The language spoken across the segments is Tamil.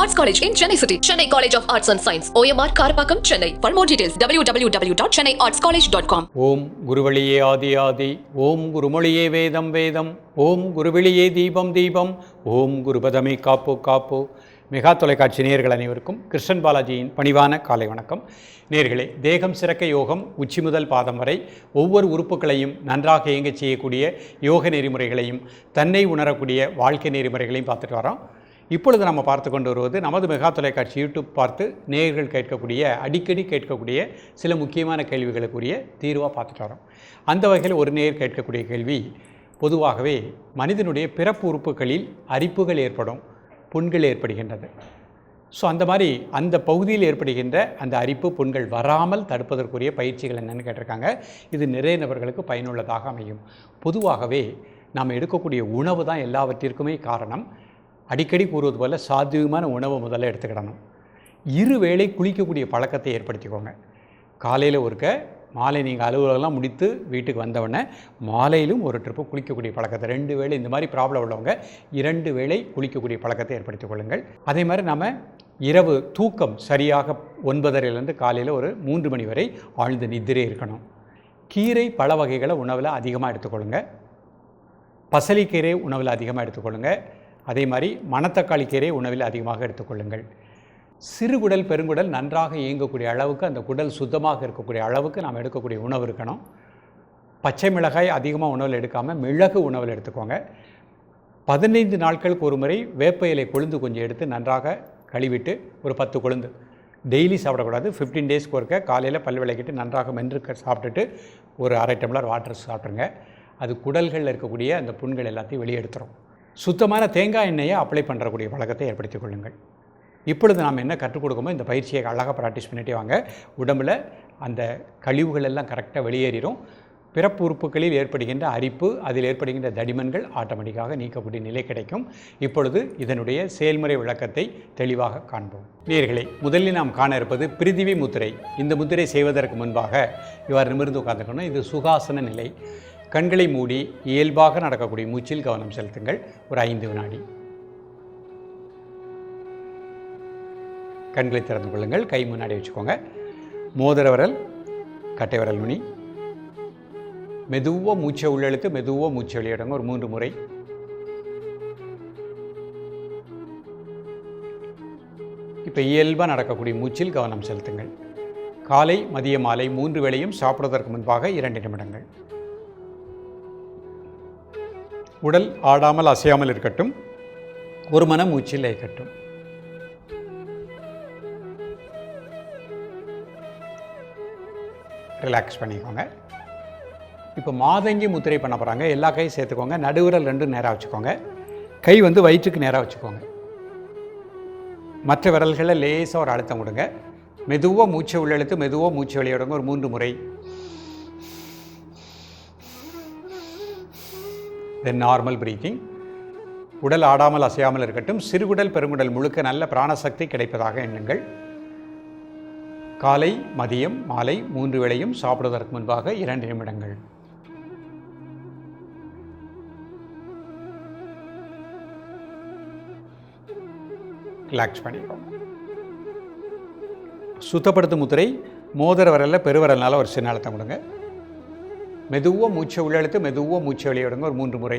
Arts College in Chennai City. Chennai College of Arts and Science. OMR Karapakam, Chennai. For more details, www.chennaiartscollege.com. ஓம் குருவழியே ஆதி ஆதி, ஓம் குருமொழியே வேதம் வேதம், ஓம் குருவெளியே தீபம் தீபம், ஓம் குருபதமே காப்போ காப்போ. மெகா தொலைக்காட்சி நேயர்கள் அனைவருக்கும் கிருஷ்ணன் பாலாஜியின் பணிவான காலை வணக்கம். நேயர்களே, தேகம் சிறக்க யோகம், உச்சி முதல் பாதம் வரை ஒவ்வொரு உறுப்புகளையும் நன்றாக இயங்கச் செய்யக்கூடிய யோக நெறிமுறைகளையும் தன்னை உணரக்கூடிய வாழ்க்கை நெறிமுறைகளையும் பார்த்துட்டு வரோம். இப்பொழுது நம்ம பார்த்து கொண்டு வருவது நமது மெகா தொலைக்காட்சி யூடியூப் பார்த்து நேயர்கள் கேட்கக்கூடிய, அடிக்கடி கேட்கக்கூடிய சில முக்கியமான கேள்விகளுக்குரிய தீர்வாக பார்த்துட்டு வரோம். அந்த வகையில் ஒரு நேயர் கேட்கக்கூடிய கேள்வி, பொதுவாகவே மனிதனுடைய பிறப்பு உறுப்புகளில் அரிப்புகள் ஏற்படும், புண்கள் ஏற்படுகின்றது. ஸோ அந்த மாதிரி அந்த பகுதியில் ஏற்படுகின்ற அந்த அரிப்பு புண்கள் வராமல் தடுப்பதற்குரிய பயிற்சிகள் என்னென்னு கேட்டிருக்காங்க. இது நிறைய நபர்களுக்கு பயனுள்ளதாக அமையும். பொதுவாகவே நாம் எடுக்கக்கூடிய உணவு தான் எல்லாவற்றிற்குமே காரணம். அடிக்கடி கூறுவது போல் சாத்தியமான உணவை முதல்ல எடுத்துக்கிடணும். இருவேளை குளிக்கக்கூடிய பழக்கத்தை ஏற்படுத்திக்கோங்க. காலையில் ஒருக்க, மாலை நீங்கள் அலுவலகம்லாம் முடித்து வீட்டுக்கு வந்தவுடனே மாலையிலும் ஒரு ட்ரிப்பு குளிக்கக்கூடிய பழக்கத்தை, 2 வேளை இந்த மாதிரி ப்ராப்ளம் உள்ளவங்க 2 வேளை குளிக்கக்கூடிய பழக்கத்தை ஏற்படுத்திக் கொள்ளுங்கள். அதே மாதிரி நம்ம இரவு தூக்கம் சரியாக 9:30 காலையில் ஒரு 3 மணி வரை ஆழ்ந்த நித்திரை இருக்கணும். கீரை பழ வகைகளை உணவில் அதிகமாக எடுத்துக்கொள்ளுங்க. பசலிக்கீரை உணவில் அதிகமாக எடுத்துக்கொள்ளுங்க. அதே மாதிரி மணத்தக்காளி கீரை உணவில் அதிகமாக எடுத்துக்கொள்ளுங்கள். சிறுகுடல் பெருங்குடல் நன்றாக இயங்கக்கூடிய அளவுக்கு, அந்த குடல் சுத்தமாக இருக்கக்கூடிய அளவுக்கு நாம் எடுக்கக்கூடிய உணவு இருக்கணும். பச்சை மிளகாய் அதிகமாக உணவில் எடுக்காமல் மிளகு உணவில் எடுத்துக்கோங்க. 15 நாட்களுக்கு ஒரு முறை வேப்ப இலை கொழுந்து கொஞ்சம் எடுத்து நன்றாக கழுவிட்டு ஒரு 10 கொழுந்து டெய்லி சாப்பிடக்கூடாது. 15 டேஸ்க்கு ஒருக்க காலையில் பல் விளக்கிட்டு நன்றாக மென்று சாப்பிட்டுட்டு ஒரு 1/2 டம்ளர் வாட்டர் சாப்பிட்ருங்க. அது குடல்களில் இருக்கக்கூடிய அந்த புண்கள் எல்லாத்தையும் வெளியெடுத்துரும். சுத்தமான தேங்காய் எண்ணெயை அப்ளை பண்ணுறக்கூடிய பழக்கத்தை ஏற்படுத்திக் கொள்ளுங்கள். இப்பொழுது நாம் என்ன கற்றுக் கொடுக்கமோ இந்த பயிற்சியை அழகாக ப்ராக்டிஸ் பண்ணிட்டே வாங்க. உடம்பில் அந்த கழிவுகள் எல்லாம் கரெக்டாக வெளியேறிடும். பிறப்பு உறுப்புகளில் ஏற்படுகின்ற அரிப்பு, அதில் ஏற்படுகின்ற தடிமன்கள் ஆட்டோமேட்டிக்காக நீக்கக்கூடிய நிலை கிடைக்கும். இப்பொழுது இதனுடைய செயல்முறை விளக்கத்தை தெளிவாக காண்போம். நேயர்களே, முதலில் நாம் காண இருப்பது பிரிதிவி முத்திரை. இந்த முத்திரை செய்வதற்கு முன்பாக இவ்வாறு நிமிர்ந்து உட்கார்ந்துக்கணும். இது சுகாசன நிலை. கண்களை மூடி இயல்பாக நடக்கக்கூடிய மூச்சில் கவனம் செலுத்துங்கள். ஒரு 5 வினாடி. கண்களை திறந்து கொள்ளுங்கள். கை முன்னாடி வச்சுக்கோங்க. மோதிர விரல், கட்டை விரல் நுனி. மெதுவாக மூச்சை உள்ளெழுத்து மெதுவாக மூச்சை வெளியிடுங்க ஒரு 3 முறை. இப்போ இயல்பாக நடக்கக்கூடிய மூச்சில் கவனம் செலுத்துங்கள். காலை மதிய மாலை 3 வேளையும் சாப்பிடுவதற்கு முன்பாக 2 நிமிடங்கள். உடல் ஆடாமல் அசையாமல் இருக்கட்டும். ஒரு மனம் மூச்சில் லயிக்கட்டும். ரிலாக்ஸ் பண்ணிக்கோங்க. இப்போ மாதங்கி முத்திரை பண்ண போகிறாங்க. எல்லா கையும் சேர்த்துக்கோங்க. நடுவிரல் 2 நேராக வச்சுக்கோங்க. கை வயிற்றுக்கு நேராக வச்சுக்கோங்க. மற்ற விரல்களை லேசாக ஒரு அழுத்தம் கொடுங்க. மெதுவாக மூச்சை உள்ளெழுத்து மெதுவாக மூச்சை வெளியிடுங்க ஒரு 3 முறை. Then normal breathing. உடல் ஆடாமல் அசையாமல் இருக்கட்டும். சிறுகுடல் பெருங்குடல் முழுக்க நல்ல பிராணசக்தி கிடைப்பதாக எண்ணுங்கள். காலை மதியம் மாலை 3 வேளையும் சாப்பிடுவதற்கு முன்பாக 2 நிமிடங்கள். ரிலாக்ஸ் பண்ணிக்கோங்க. சுத்தப்படுத்தும் முத்திரை. மோதிர விரலில் பெருவிரல்னால ஒரு சின்ன அழுத்தம் கொடுங்க. மெதுவாக மூச்சை உள்ளெழுத்து மெதுவாக மூச்சை வெளியிடுங்க ஒரு 3 முறை.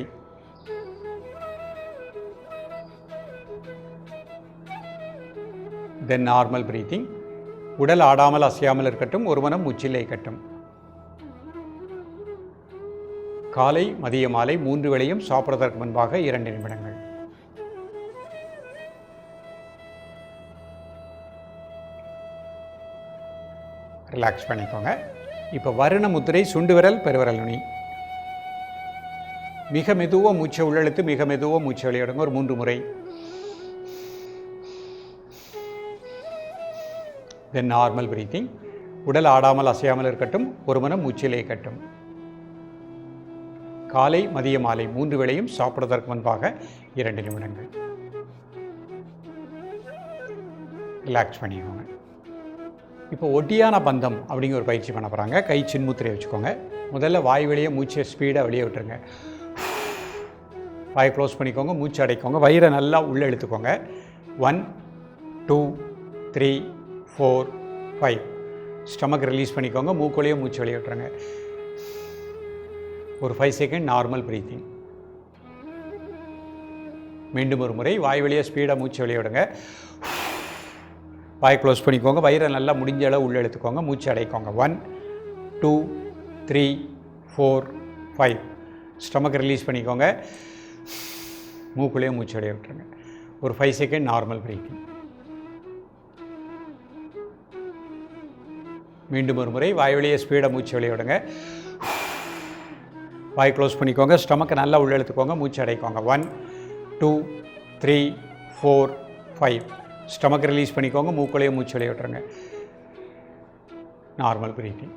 Then normal breathing. உடல் ஆடாமல் அசையாமல் இருக்கட்டும். ஒரு மனம் மூச்சில் லயிக்கட்டும். காலை மதிய மாலை 3 வேளையும் சாப்பிடுவதற்கு முன்பாக 2 நிமிடங்கள். ரிலாக்ஸ் பண்ணிக்கோங்க. இப்போ வருண முத்திரை. சுண்டு விரல் பெருவிரல் நுனி. மிக மெதுவாக மூச்சை உள்ளெழுத்து மிக மெதுவாக மூச்சை வெளியிடுங்க ஒரு 3 முறை. Then normal breathing. உடல் ஆடாமல் அசையாமல் இருக்கட்டும். ஒரு மனம் மூச்சில் லயிக்கட்டும். காலை மதிய மாலை 3 வேளையும் சாப்பிடுவதற்கு முன்பாக 2 நிமிடங்கள். ரிலாக்ஸ் பண்ணிக்கோங்க. இப்போ ஒட்டியான பந்தம் அப்படிங்கிற ஒரு பயிற்சி பண்ண போகிறாங்க. கை சின்முத்திரை வச்சுக்கோங்க. முதல்ல வாய் வெளியே மூச்சை ஸ்பீடாக வெளியே விட்டுருங்க. வாயை க்ளோஸ் பண்ணிக்கோங்க. மூச்சு அடைக்கோங்க. வயிறை நல்லா உள்ளே இழுத்துக்கோங்க. 1 2 3 4 5. ஸ்டமக் ரிலீஸ் பண்ணிக்கோங்க. மூக்குள்ளேயே மூச்சு வெளியே விட்டுருங்க. ஒரு 5 செகண்ட் நார்மல் ப்ரீத்திங். மீண்டும் ஒரு முறை வாய் வழியாக ஸ்பீடாக மூச்சு வெளியே விடுங்க. வாய் க்ளோஸ் பண்ணிக்கோங்க. வயிறை நல்லா முடிஞ்ச அளவு உள்ளே எடுத்துக்கோங்க. மூச்சு அடைக்கோங்க. 1 2 3 4 5. ஸ்டமக் ரிலீஸ் பண்ணிக்கோங்க. மூக்குள்ளேயே மூச்சு வெளியே விட்டுருங்க. ஒரு 5 செகண்ட் நார்மல் ப்ரீத்திங். மீண்டும் ஒரு முறை வாய் வழியாக ஸ்பீடாக மூச்சு வெளியே விடுங்க. வாய் க்ளோஸ் பண்ணிக்கோங்க. ஸ்டமக்கை நல்லா உள்ளே எடுத்துக்கோங்க. மூச்சு அடைக்கோங்க. 1 2 3 4 5. ஸ்டமக் ரிலீஸ் பண்ணிக்கோங்க. மூக்குள்ளேயே மூச்சு வெளியே விட்டுருங்க. Normal breathing.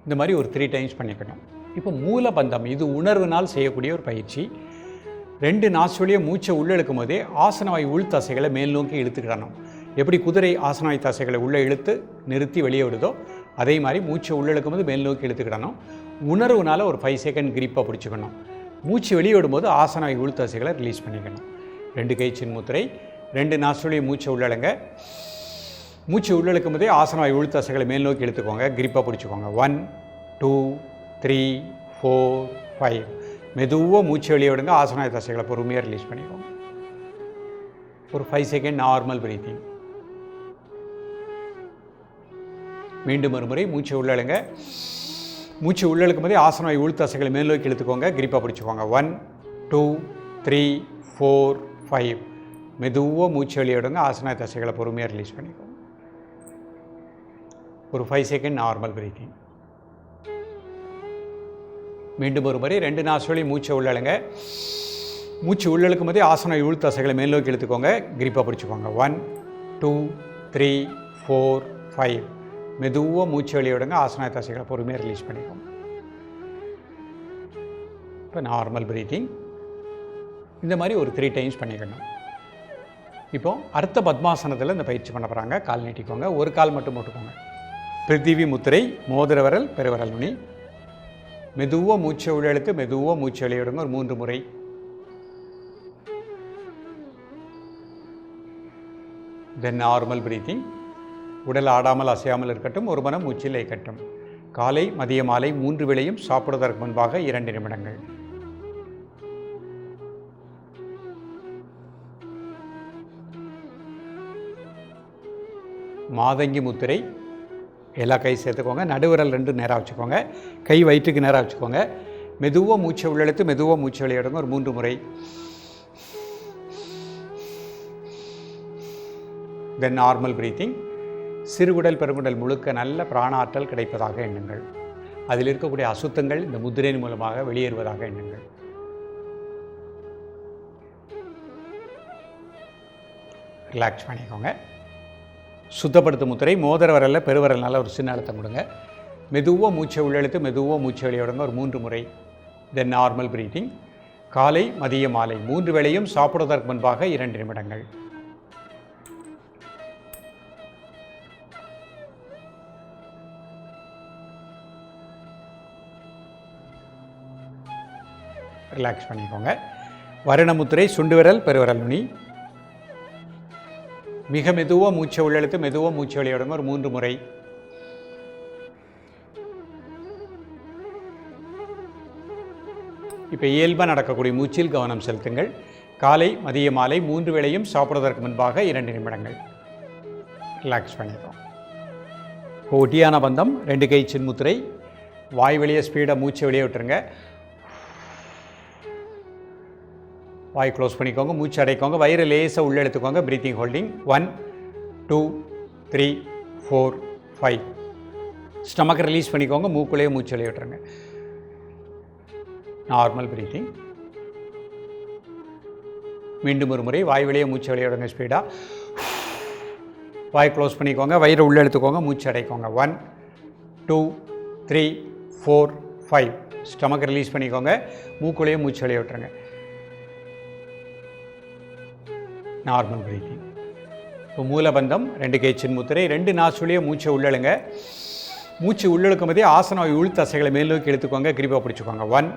இந்த மாதிரி ஒரு 3 டைம்ஸ் பண்ணிக்கணும். இப்போ மூலபந்தம், இது உணர்வினால் செய்யக்கூடிய ஒரு பயிற்சி. 2 நாசுவழியாக மூச்சை உள்ளே இழுக்கும் போதே ஆசனவாய் உள் தசைகளை மேல் நோக்கி இழுத்துக்கிடணும். எப்படி குதிரை ஆசனவாய் தசைகளை உள்ளே இழுத்து நிறுத்தி வெளியே விடுதோ அதே மாதிரி மூச்சை உள்ளே இழுக்கும் போது மேல் நோக்கி இழுத்துக்கிடணும். உணர்வுனால் ஒரு 5 செகண்ட் கிரிப்பாக பிடிச்சிக்கணும். மூச்சு வெளியே விடும்போது ஆசனவாய் உள் தசைகளை ரிலீஸ் பண்ணிக்கணும். 2 கை சின் முத்திரை. 2 நாசுவழியாக மூச்சை உள்ளழுங்க. மூச்சு உள்ளழுக்கும் போதே ஆசனவாய் உள் தசைகளை மேல் நோக்கி இழுத்துக்கோங்க. கிரிப்பாக பிடிச்சிக்கோங்க. 1 2 3 4 5. மெதுவாக மூச்சு வெளியே விடுங்க. ஆசனவாய் தசைகளை பொறுமையாக ரிலீஸ் பண்ணிக்கோங்க. ஒரு 5 செகண்ட் நார்மல் ப்ரீத்திங். மீண்டும் ஒரு முறை மூச்சு உள்ளழுங்க. மூச்சு உள்ளழுக்கும் போதே ஆசனவாய் உள் தசைகளை மேல் நோக்கி இழுத்துக்கோங்க. கிரிப்பாக பிடிச்சிக்கோங்க. 1 2 3 4 5. மெதுவாக மூச்சு வெளியே விடுங்க. ஆசனவாய் தசைகளை பொறுமையாக ரிலீஸ் பண்ணிக்கோங்க. ஒரு 5 செகண்ட் நார்மல் ப்ரீத்திங். மீண்டும் ஒரு முறை 2 நாசுவழி மூச்சை உள்ளழுங்க. மூச்சு உள்ளழுக்கும் போதே ஆசனவாய் உள் தசைகளை மேல் நோக்கி இழுத்துக்கோங்க. கிரிப்பாக பிடிச்சிக்கோங்க. 1 2 3 4 5. மெதுவாக மூச்சு வெளியே விடுங்க. ஆசனவாய் தசைகளை பொறுமையாக ரிலீஸ் பண்ணிக்கோங்க. இப்போ நார்மல் ப்ரீத்திங். இந்த மாதிரி ஒரு 3 டைம்ஸ் பண்ணிக்கணும். இப்போது அர்த்த பத்மாசனத்தில் இந்த பயிற்சி பண்ண போகிறாங்க. கால் நீட்டிக்கோங்க. ஒரு கால் மட்டும் போட்டுக்கோங்க. பிருத்திவி முத்திரை. மோதிர விரல் பெருவிரல் நுனி. மெதுவாக மூச்சை உள்ளெழுத்து மெதுவாக மூச்சு வெளியே விடுங்க. ஒரு 3 முறை. Then normal breathing. உடல் ஆடாமல் அசையாமல் இருக்கட்டும். ஒரு மனம் மூச்சில் இயக்கட்டும். காலை மதிய மாலை 3 வேளையும் சாப்பிடுவதற்கு முன்பாக 2 நிமிடங்கள். மாதங்கி முத்திரை. எல்லா கை சேர்த்துக்கோங்க. நடுவிரல் 2 நேராக வச்சுக்கோங்க. கை வயிற்றுக்கு நேராக வச்சுக்கோங்க. மெதுவாக மூச்சை உள்ளெழுத்து மெதுவாக மூச்சு வெளியே விடுங்க. ஒரு 3 முறை. Then normal breathing. சிறுகுடல் பெருங்குடல் முழுக்க நல்ல பிராணாற்றல் கிடைப்பதாக எண்ணுங்கள். அதில் இருக்கக்கூடிய அசுத்தங்கள் இந்த முத்திரையின் மூலமாக வெளியேறுவதாக எண்ணுங்கள். ரிலாக்ஸ் பண்ணிக்கோங்க. சுத்தப்படுத்தும் முத்திரை. மோதிர விரலில் பெருவிரல் நல்ல ஒரு சின்ன அழுத்தம் கொடுங்க. மெதுவாக மூச்சை உள்ளெழுத்து மெதுவாக மூச்சு வெளியே விடுங்க. ஒரு 3 முறை. Then normal breathing. காலை மதிய மாலை 3 வேளையும் சாப்பிடுவதற்கு முன்பாக 2 நிமிடங்கள். ரிலாக்ஸ் பண்ணிக்கோங்க. வருணமுத்திரை. சுண்டு விரல் பெருவிரல் நுனி. மிக மெதுவாக மூச்சை உள்ளெழுத்து மெதுவாக மூச்சு வெளியே விடுங்க. ஒரு 3 முறை. இப்போ இயல்பாக நடக்கக்கூடிய மூச்சில் கவனம் செலுத்துங்கள். காலை மதிய மாலை 3 வேளையும் சாப்பிடுவதற்கு முன்பாக 2 நிமிடங்கள். ரிலாக்ஸ் பண்ணிக்கோங்க. இப்போ ஒட்டியான பந்தம். 2 கை சின்முத்திரை. வாய் வெளியே ஸ்பீடாக மூச்சு வெளியே விட்டுருங்க. வாய் க்ளோஸ் பண்ணிக்கோங்க. மூச்சு அடைக்கோங்க. வயிறு லேசாக உள்ளே எடுத்துக்கோங்க. Breathing holding. 1 2 3 4 5. ஸ்டமக்கை ரிலீஸ் பண்ணிக்கோங்க. மூக்குள்ளேயே மூச்சு வெளியே விட்டுருங்க. Normal breathing. மீண்டும் ஒரு முறை. வாய் வெளியே மூச்சு வெளியே விடுங்க ஸ்பீடாக. வாய் க்ளோஸ் பண்ணிக்கோங்க. வயிறு உள்ளே எடுத்துக்கோங்க. மூச்சு அடைக்கோங்க. 1 2 3 4 5. ஸ்டமக்கை ரிலீஸ் பண்ணிக்கோங்க. மூக்குள்ளேயே மூச்சு வெளியே விட்டுருங்க. Normal breathing. இப்போ மூலபந்தம். 2 கை சின்முத்திரை. 2 நாசுவழியாக மூச்சை உள்ளழுங்க. மூச்சு உள்ளழுக்கும் போதே ஆசனவாய் உள் தசைகளை மேல் நோக்கி எடுத்துக்கோங்க. கிரிப்பாக பிடிச்சிக்கோங்க. 1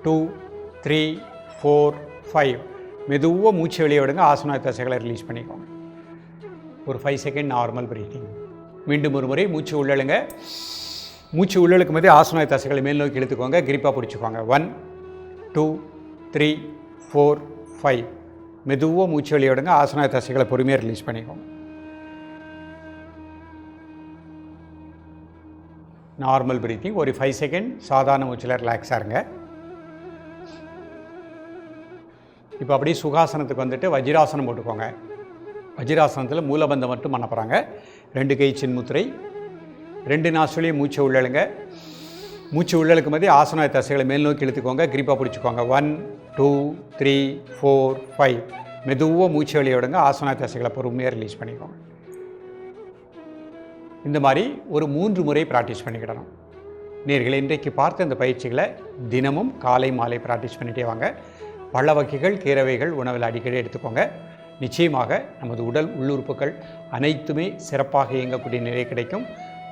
2 3 4 5. மெதுவாக மூச்சு வெளியே விடுங்க. ஆசனவாய் தசைகளை ரிலீஸ் பண்ணிக்கோங்க. ஒரு 5 செகண்ட் நார்மல் பிரீத்திங். மீண்டும் ஒரு முறை மூச்சு உள்ளழுங்க. மூச்சு உள்ளழுக்கும் போதே ஆசனாய தசைகளை மேல் நோக்கி இழுத்துக்கோங்க. கிரிப்பாக பிடிச்சிக்கோங்க. 1 2 3 4 5. மெதுவாக மூச்சு வெளியே விடுங்க. ஆசனாய தசைகளை பொறுமையாக ரிலீஸ் பண்ணிக்கோங்க. Normal breathing. ஒரு 5 செகண்ட் சாதாரண மூச்சில் ரிலாக்ஸாக இருங்க. இப்போ அப்படியே சுகாசனத்துக்கு வந்துட்டு வஜ்ராசனம் போட்டுக்கோங்க. வஜ்ராசனத்தில் மூலபந்தம் மட்டும் பண்ண போகிறாங்க. 2 கை சின்முத்திரை. 2 நாசுலையும் மூச்சு உள்ளழுங்க. மூச்சு உள்ளழுக்கும் போதே ஆசனாய தசைகளை மேல் நோக்கி இழுத்துக்கோங்க. கிரிப்பாக பிடிச்சிக்கோங்க. 1 2 3 4 5. மெதுவாக மூச்சு வெளியே விடுங்க. ஆசனாய தசைகளை பொறுமையாக ரிலீஸ் பண்ணிக்கோங்க. இந்த மாதிரி ஒரு 3 முறை ப்ராக்டிஸ் பண்ணிக்கிடணும். நேயர்களே, இன்றைக்கு பார்த்த இந்த பயிற்சிகளை தினமும் காலை மாலை ப்ராக்டிஸ் பண்ணிகிட்டே வாங்க. பழ வகைகள் கீரை வகைகள் உணவில் அடிக்கடி எடுத்துக்கோங்க. நிச்சயமாக நமது உடல் உள்ளுறுப்புகள் அனைத்துமே சிறப்பாக இயங்கக்கூடிய நிலை கிடைக்கும்.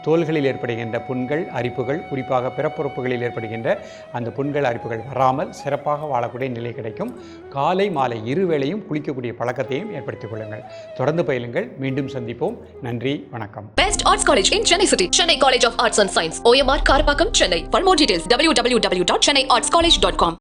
தோள்களில் ஏற்படுகின்ற புண்கள் அரிப்புகள், குறிப்பாக பிறப்புறுப்புகளில் ஏற்படுகின்ற அந்த புண்கள் அரிப்புகள் வராமல் சிறப்பாக வாழக்கூடிய நிலை கிடைக்கும். காலை மாலை இருவேளையும் குளிக்கக்கூடிய பழக்கத்தையும் ஏற்படுத்திக் கொள்ளுங்கள். தொடர்ந்து பயிலுங்கள். மீண்டும் சந்திப்போம். நன்றி, வணக்கம். Best Arts College in Chennai City. Chennai College of Arts and Science. OMR Karpakkam, Chennai. For more details, www.chennaiartscollege.com.